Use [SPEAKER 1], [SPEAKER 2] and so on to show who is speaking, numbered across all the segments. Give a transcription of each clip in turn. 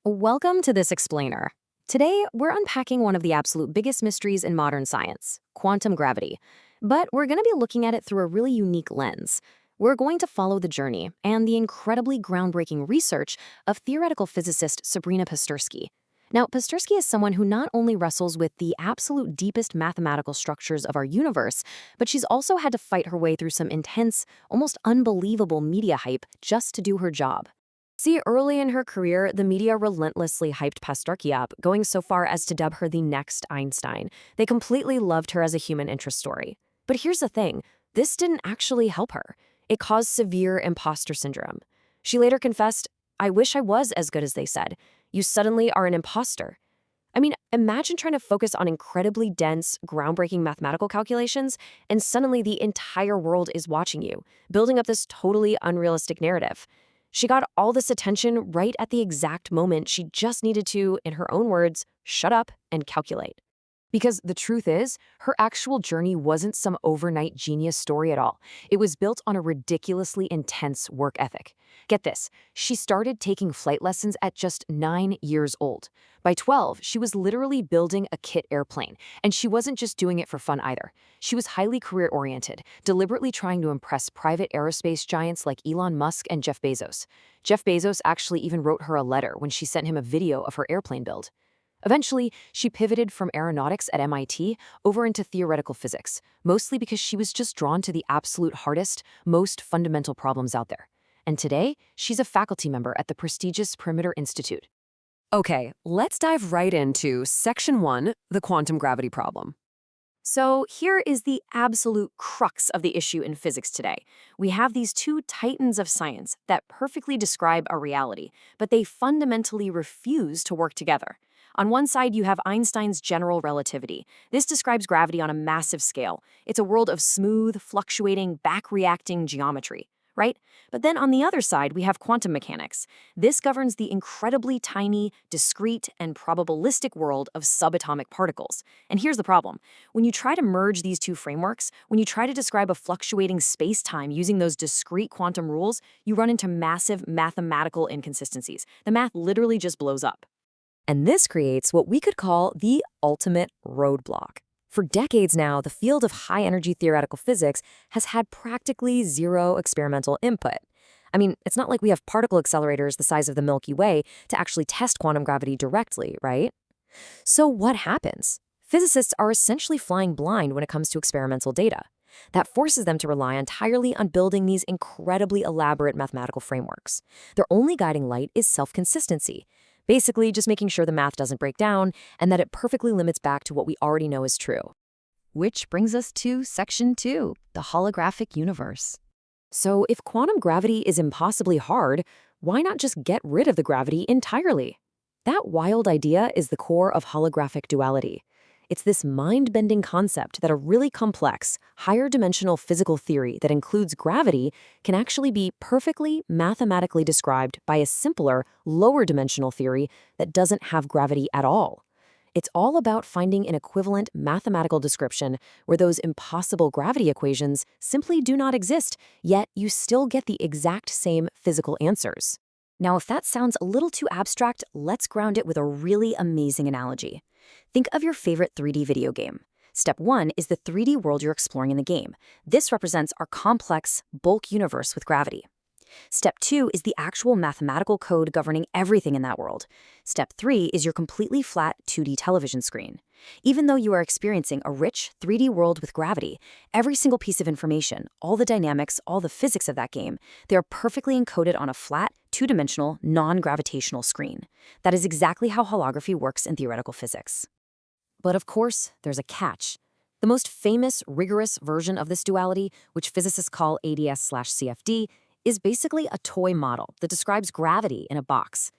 [SPEAKER 1] Welcome to this explainer. Today, we're unpacking one of the absolute biggest mysteries in modern science, quantum gravity. But we're going to be looking at it through a really unique lens. We're going to follow the journey and the incredibly groundbreaking research of theoretical physicist Sabrina Pasterski. Now, Pasterski is someone who not only wrestles with the absolute deepest mathematical structures of our universe, but she's also had to fight her way through some intense, almost unbelievable media hype just to do her job. See, early in her career, the media relentlessly hyped Pasterski up, going so far as to dub her the next Einstein. They completely loved her as a human interest story. But here's the thing, this didn't actually help her. It caused severe imposter syndrome. She later confessed, "I wish I was as good as they said. You suddenly are an imposter." I mean, imagine trying to focus on incredibly dense, groundbreaking mathematical calculations, and suddenly the entire world is watching you, building up this totally unrealistic narrative. She got all this attention right at the exact moment she just needed to, in her own words, shut up and calculate. Because the truth is, her actual journey wasn't some overnight genius story at all. It was built on a ridiculously intense work ethic. Get this, she started taking flight lessons at just 9 years old. By 12, she was literally building a kit airplane, and she wasn't just doing it for fun either. She was highly career-oriented, deliberately trying to impress private aerospace giants like Elon Musk and Jeff Bezos. Jeff Bezos actually even wrote her a letter when she sent him a video of her airplane build. Eventually, she pivoted from aeronautics at MIT over into theoretical physics, mostly because she was just drawn to the absolute hardest, most fundamental problems out there. And today, she's a faculty member at the prestigious Perimeter Institute. Okay, let's dive right into Section 1, the quantum gravity problem. So here is the absolute crux of the issue in physics today. We have these two titans of science that perfectly describe our reality, but they fundamentally refuse to work together. On one side, you have Einstein's general relativity. This describes gravity on a massive scale. It's a world of smooth, fluctuating, back-reacting geometry, right? But then on the other side, we have quantum mechanics. This governs the incredibly tiny, discrete, and probabilistic world of subatomic particles. And here's the problem. When you try to merge these two frameworks, when you try to describe a fluctuating space-time using those discrete quantum rules, you run into massive mathematical inconsistencies. The math literally just blows up. And this creates what we could call the ultimate roadblock. For decades now, the field of high-energy theoretical physics has had practically zero experimental input. I mean, it's not like we have particle accelerators the size of the Milky Way to actually test quantum gravity directly, right? So what happens? Physicists are essentially flying blind when it comes to experimental data. That forces them to rely entirely on building these incredibly elaborate mathematical frameworks. Their only guiding light is self-consistency. Basically, just making sure the math doesn't break down and that it perfectly limits back to what we already know is true. Which brings us to Section 2, the holographic universe. So if quantum gravity is impossibly hard, why not just get rid of the gravity entirely? That wild idea is the core of holographic duality. It's this mind-bending concept that a really complex, higher-dimensional physical theory that includes gravity can actually be perfectly mathematically described by a simpler, lower-dimensional theory that doesn't have gravity at all. It's all about finding an equivalent mathematical description where those impossible gravity equations simply do not exist, yet you still get the exact same physical answers. Now, if that sounds a little too abstract, let's ground it with a really amazing analogy. Think of your favorite 3D video game. Step 1 is the 3D world you're exploring in the game. This represents our complex, bulk universe with gravity. Step 2 is the actual mathematical code governing everything in that world. Step 3 is your completely flat 2D television screen. Even though you are experiencing a rich 3D world with gravity, every single piece of information, all the dynamics, all the physics of that game, they are perfectly encoded on a flat, two-dimensional, non-gravitational screen. That is exactly how holography works in theoretical physics. But of course, there's a catch. The most famous, rigorous version of this duality, which physicists call ADS/CFD, is basically a toy model that describes gravity in a box.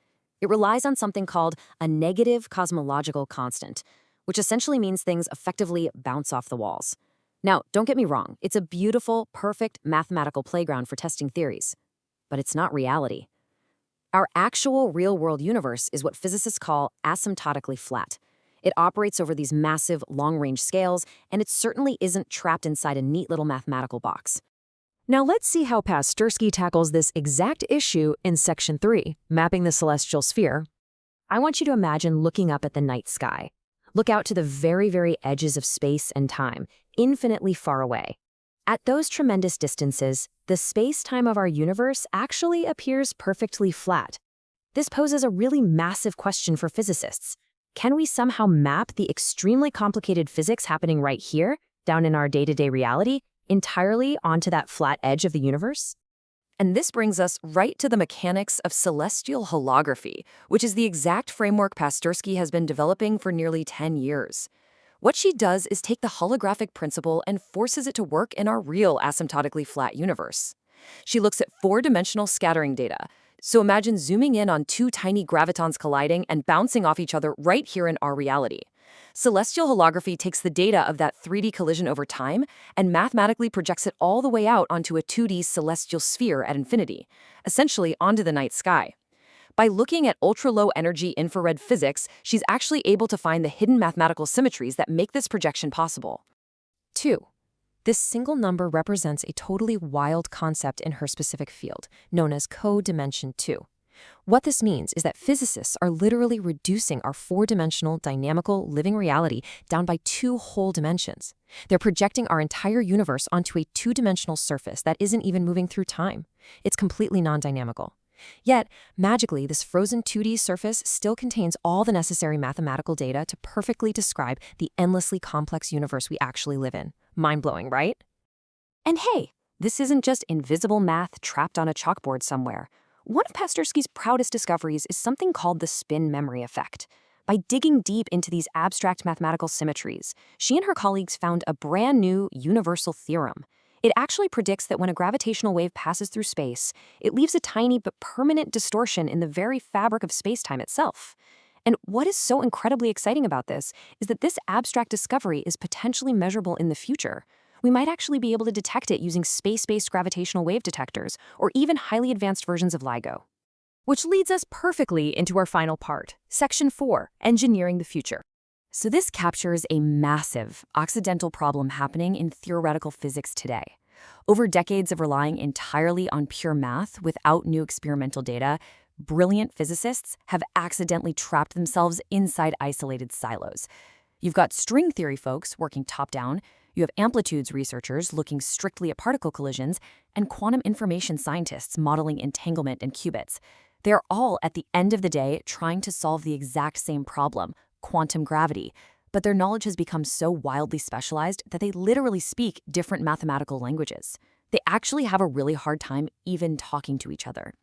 [SPEAKER 1] It relies on something called a negative cosmological constant, which essentially means things effectively bounce off the walls. Now, don't get me wrong, it's a beautiful, perfect mathematical playground for testing theories. But it's not reality. Our actual real-world universe is what physicists call asymptotically flat. It operates over these massive, long-range scales, and it certainly isn't trapped inside a neat little mathematical box. Now let's see how Pasterski tackles this exact issue in Section 3, mapping the celestial sphere. I want you to imagine looking up at the night sky. Look out to the very, very edges of space and time, infinitely far away. At those tremendous distances, the space-time of our universe actually appears perfectly flat. This poses a really massive question for physicists. Can we somehow map the extremely complicated physics happening right here, down in our day-to-day reality, entirely onto that flat edge of the universe?
[SPEAKER 2] And this brings us right to the mechanics of celestial holography, which is the exact framework Pasterski has been developing for nearly 10 years. What she does is take the holographic principle and forces it to work in our real asymptotically flat universe. She looks at four-dimensional scattering data. So imagine zooming in on two tiny gravitons colliding and bouncing off each other right here in our reality. Celestial holography takes the data of that 3D collision over time and mathematically projects it all the way out onto a 2D celestial sphere at infinity, essentially onto the night sky. By looking at ultra-low energy infrared physics, she's actually able to find the hidden mathematical symmetries that make this projection possible.
[SPEAKER 3] 2. This single number represents a totally wild concept in her specific field, known as codimension 2. What this means is that physicists are literally reducing our four-dimensional, dynamical, living reality down by 2 whole dimensions. They're projecting our entire universe onto a 2-dimensional surface that isn't even moving through time. It's completely non-dynamical. Yet, magically, this frozen 2D surface still contains all the necessary mathematical data to perfectly describe the endlessly complex universe we actually live in. Mind-blowing, right?
[SPEAKER 1] And hey, this isn't just invisible math trapped on a chalkboard somewhere. One of Pasterski's proudest discoveries is something called the spin memory effect. By digging deep into these abstract mathematical symmetries, she and her colleagues found a brand new universal theorem. It actually predicts that when a gravitational wave passes through space, it leaves a tiny but permanent distortion in the very fabric of space-time itself. And what is so incredibly exciting about this is that this abstract discovery is potentially measurable in the future. We might actually be able to detect it using space-based gravitational wave detectors or even highly advanced versions of LIGO.
[SPEAKER 3] Which leads us perfectly into our final part, Section 4, Engineering the Future.
[SPEAKER 1] So this captures a massive occidental problem happening in theoretical physics today. Over decades of relying entirely on pure math without new experimental data, brilliant physicists have accidentally trapped themselves inside isolated silos. You've got string theory folks working top-down, you have amplitudes researchers looking strictly at particle collisions, and quantum information scientists modeling entanglement and qubits. They're all, at the end of the day, trying to solve the exact same problem, quantum gravity, but their knowledge has become so wildly specialized that they literally speak different mathematical languages. They actually have a really hard time even talking to each other.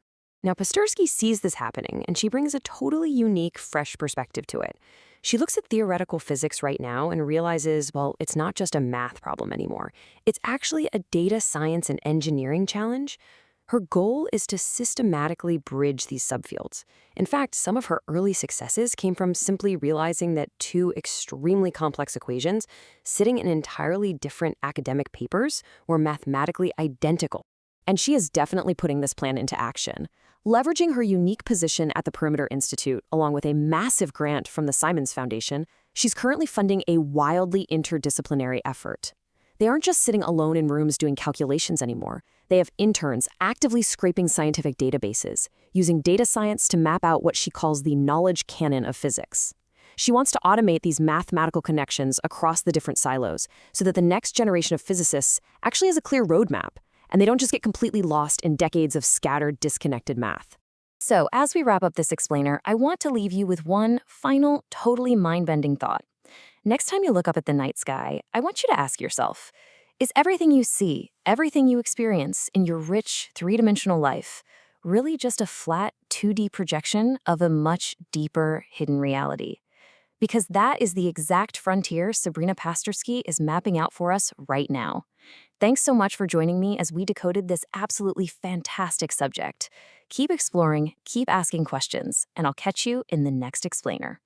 [SPEAKER 1] Now, Pasterski sees this happening, and she brings a totally unique, fresh perspective to it. She looks at theoretical physics right now and realizes, well, it's not just a math problem anymore. It's actually a data science and engineering challenge. Her goal is to systematically bridge these subfields. In fact, some of her early successes came from simply realizing that two extremely complex equations sitting in entirely different academic papers were mathematically identical. And she is definitely putting this plan into action. Leveraging her unique position at the Perimeter Institute, along with a massive grant from the Simons Foundation, she's currently funding a wildly interdisciplinary effort. They aren't just sitting alone in rooms doing calculations anymore. They have interns actively scraping scientific databases, using data science to map out what she calls the knowledge canon of physics. She wants to automate these mathematical connections across the different silos so that the next generation of physicists actually has a clear roadmap, and they don't just get completely lost in decades of scattered, disconnected math. So, as we wrap up this explainer, I want to leave you with one final, totally mind-bending thought. Next time you look up at the night sky, I want you to ask yourself, is everything you see, everything you experience in your rich, three-dimensional life, really just a flat 2D projection of a much deeper, hidden reality? Because that is the exact frontier Sabrina Pasterski is mapping out for us right now. Thanks so much for joining me as we decoded this absolutely fantastic subject. Keep exploring, keep asking questions, and I'll catch you in the next explainer.